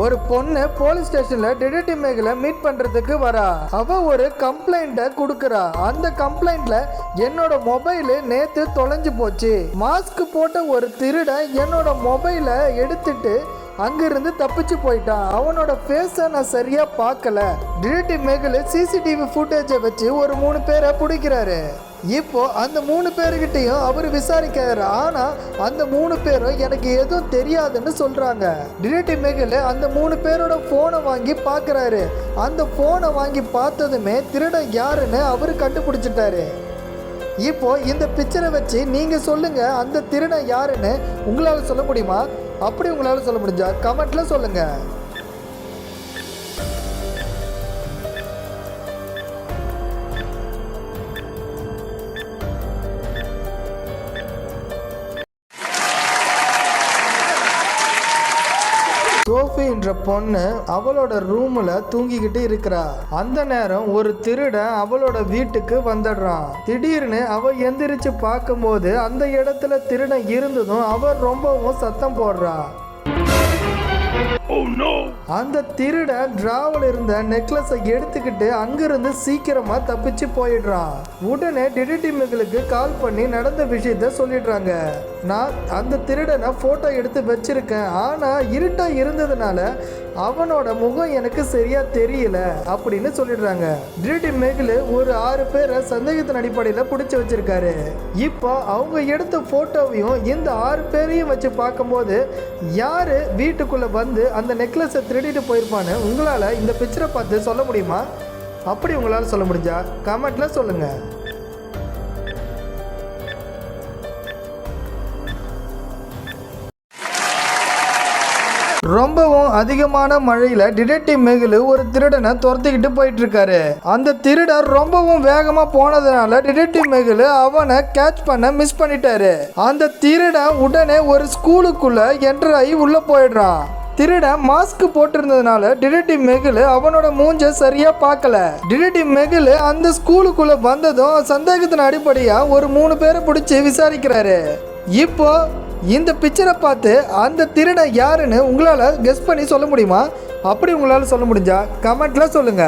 ஒரு பொண்ணு போலீஸ் ஸ்டேஷன்ல டிடெக்டிவ் மேகலை மீட் பண்றதுக்கு வரா. அவ ஒரு கம்ப்ளைண்ட குடுக்கறா. அந்த கம்ப்ளைண்ட்ல என்னோட மொபைல் நேத்து தொலைஞ்சு போச்சு. மாஸ்க் போட்ட ஒரு திருடன் என்னோட மொபைலை எடுத்துட்டு அங்கிருந்து தப்பிச்சு போயிட்டான். அவனோட ஃபேஸை நான் சரியா பார்க்கல. டிடெக்டிவ் மேகல் சிசிடிவி ஃபுட்டேஜை வச்சு ஒரு 3 பேரை பிடிக்கிறாரு. இப்போ அந்த 3 பேர்கிட்டையும் அவர் விசாரிக்கிறாரு. ஆனா அந்த 3 பேரும் எனக்கு எதுவும் தெரியாதுன்னு சொல்றாங்க. டிடெக்டிவ் மேகல் அந்த 3 பேரோட போனை வாங்கி பார்க்கறாரு. அந்த போனை வாங்கி பார்த்ததுமே திருடன் யாருன்னு அவர் கண்டுபிடிச்சிட்டாரு. இப்போ இந்த பிக்சரை வச்சு நீங்க சொல்லுங்க, அந்த திருடன் யாருன்னு உங்களால சொல்ல முடியுமா? அப்படி உங்களால சொல்ல முடிஞ்சா கமெண்ட்ல சொல்லுங்க. சோஃபி என்ற பொண்ணு அவளோட ரூம்ல தூங்கிக்கிட்டு இருக்கிறா. அந்த நேரம் ஒரு திருடன் அவளோட வீட்டுக்கு வந்துடுறான். திடீர்னு அவ எந்திரிச்சு பார்க்கும்போது அந்த இடத்துல திருடன் இருந்ததும் அவ ரொம்பவும் சத்தம் போடுறா. அந்த திருடன் டிராவல் இருந்த நெக்லஸை எடுத்துக்கிட்டு அங்கிருந்து சீக்கிரமா தப்பிச்சு போயிடுறான். உடனே டிடெக்டிவ் மேகலுக்கு கால் பண்ணி நடந்த விஷயத்த சொல்லிடுறாங்க. நான் அந்த திருடனை போட்டோ எடுத்து வச்சிருக்கேன், ஆனா இருட்டா இருந்ததுனால அவனோட முகம் எனக்கு சரியா தெரியல அப்படின்னு சொல்லிடுறாங்க. டிடெக்டிவ் மேகல் ஒரு 6 பேரை சந்தேகத்தின் அடிப்படையில் பிடிச்சி வச்சிருக்காரு. இப்போ அவங்க எடுத்த போட்டோவையும் இந்த 6 பேரையும் வச்சு பார்க்கும்போது யாரு வீட்டுக்குள்ள வந்து அந்த நெக்லஸை திருடிட்டு போயிருப்பான்னு உங்களால இந்த பிக்சரை பார்த்து சொல்ல முடியுமா? அப்படி உங்களால சொல்ல முடிஞ்சா கமெண்ட்ல சொல்லுங்க. ரொம்பவும் அதிகமான மழையில டிடெக்டிவ் மேகல் ஒரு திருடனை துரத்திக்கிட்டு போயிட்டு இருக்காரு. அந்த திருடன் ரொம்பவும் வேகமா போனதுனால டிடெக்டிவ் மேகல் அவனை கேட்ச் பண்ண மிஸ் பண்ணிட்டாரு. அந்த திருடன் உடனே ஒரு ஸ்கூலுக்குள்ள என்டர் ஆகி உள்ள போயிடுறான். திருடன் மாஸ்க் போட்டிருந்ததுனால டிடெக்டிவ் மேகல் அவனோட மூஞ்ச சரியா பார்க்கல. டிடெக்டிவ் மேகல் அந்த ஸ்கூலுக்குள்ள வந்ததும் சந்தேகத்தின் அடிப்படையா ஒரு 3 பேரை பிடிச்சி விசாரிக்கிறாரு. இப்போ இந்த பிக்சரை பார்த்து அந்த திருடன் யாருன்னு உங்களால கெஸ் பண்ணி சொல்ல முடியுமா? அப்படி உங்களால சொல்ல முடிஞ்சா கமெண்ட்ல சொல்லுங்க.